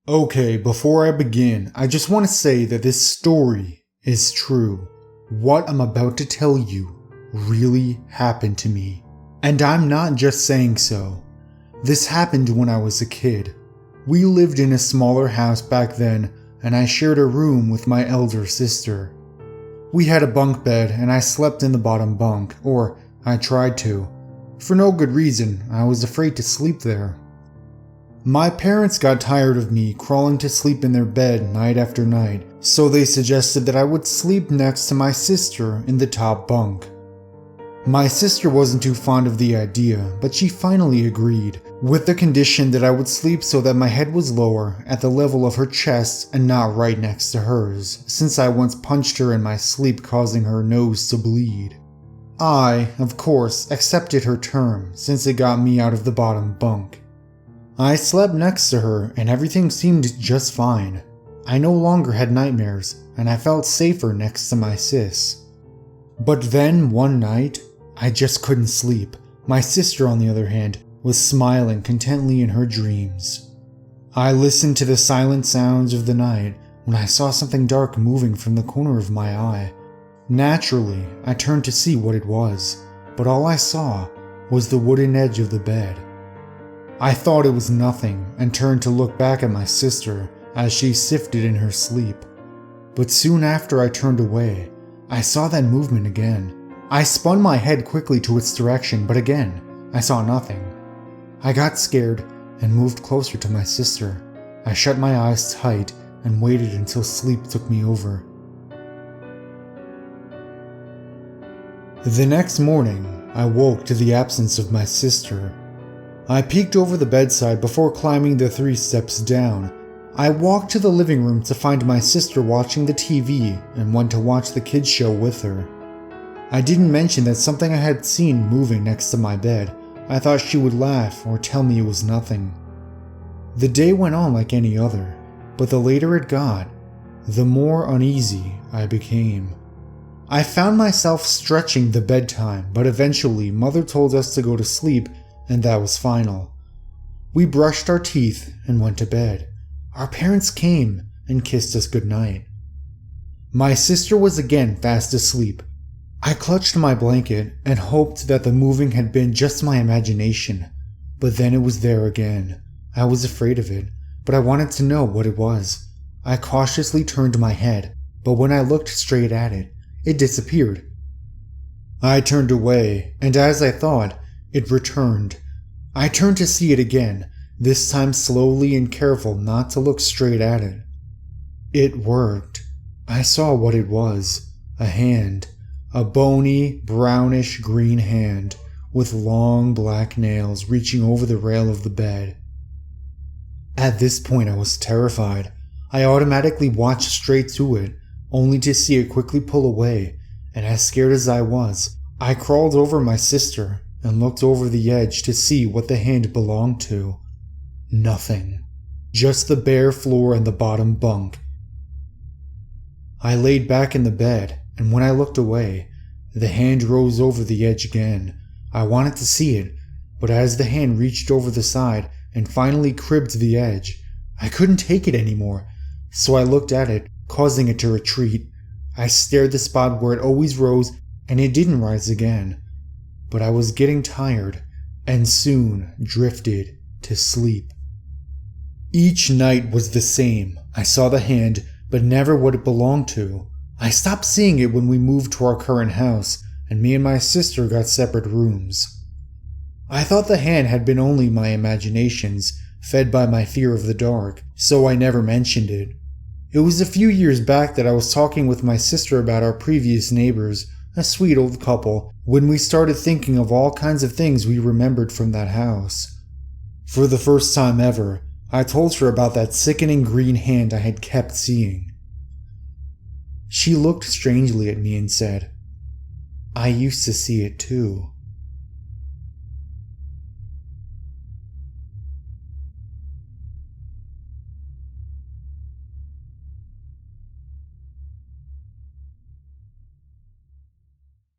Okay, before I begin, I just want to say that this story is true. What I'm about to tell you really happened to me. And I'm not just saying so. This happened when I was a kid. We lived in a smaller house back then, and I shared a room with my elder sister. We had a bunk bed, and I slept in the bottom bunk, or I tried to. For no good reason, I was afraid to sleep there. My parents got tired of me crawling to sleep in their bed night after night, so they suggested that I would sleep next to my sister in the top bunk. My sister wasn't too fond of the idea, but she finally agreed, with the condition that I would sleep so that my head was lower, at the level of her chest and not right next to hers, since I once punched her in my sleep, causing her nose to bleed. I, of course, accepted her term, since it got me out of the bottom bunk. I slept next to her and everything seemed just fine. I no longer had nightmares and I felt safer next to my sis. But then one night, I just couldn't sleep. My sister, on the other hand, was smiling contently in her dreams. I listened to the silent sounds of the night when I saw something dark moving from the corner of my eye. Naturally, I turned to see what it was, but all I saw was the wooden edge of the bed. I thought it was nothing and turned to look back at my sister as she sifted in her sleep. But soon after I turned away, I saw that movement again. I spun my head quickly to its direction, but again, I saw nothing. I got scared and moved closer to my sister. I shut my eyes tight and waited until sleep took me over. The next morning, I woke to the absence of my sister. I peeked over the bedside before climbing the 3 steps down. I walked to the living room to find my sister watching the TV and went to watch the kids show with her. I didn't mention that something I had seen moving next to my bed. I thought she would laugh or tell me it was nothing. The day went on like any other, but the later it got, the more uneasy I became. I found myself stretching the bedtime, but eventually Mother told us to go to sleep, and that was final. We brushed our teeth and went to bed. Our parents came and kissed us goodnight. My sister was again fast asleep. I clutched my blanket and hoped that the moving had been just my imagination, but then it was there again. I was afraid of it, but I wanted to know what it was. I cautiously turned my head, but when I looked straight at it, it disappeared. I turned away, and as I thought, it returned. I turned to see it again, this time slowly and careful not to look straight at it. It worked. I saw what it was. A hand. A bony, brownish green hand with long black nails reaching over the rail of the bed. At this point I was terrified. I automatically watched straight to it, only to see it quickly pull away, and as scared as I was, I crawled over my sister and looked over the edge to see what the hand belonged to. Nothing. Just the bare floor and the bottom bunk. I laid back in the bed, and when I looked away, the hand rose over the edge again. I wanted to see it, but as the hand reached over the side and finally cribbed the edge, I couldn't take it anymore, so I looked at it, causing it to retreat. I stared the spot where it always rose, and it didn't rise again. But I was getting tired, and soon drifted to sleep. Each night was the same. I saw the hand, but never what it belonged to. I stopped seeing it when we moved to our current house, and me and my sister got separate rooms. I thought the hand had been only my imaginations, fed by my fear of the dark, so I never mentioned it. It was a few years back that I was talking with my sister about our previous neighbors, a sweet old couple, when we started thinking of all kinds of things we remembered from that house. For the first time ever, I told her about that sickening green hand I had kept seeing. She looked strangely at me and said, "I used to see it too."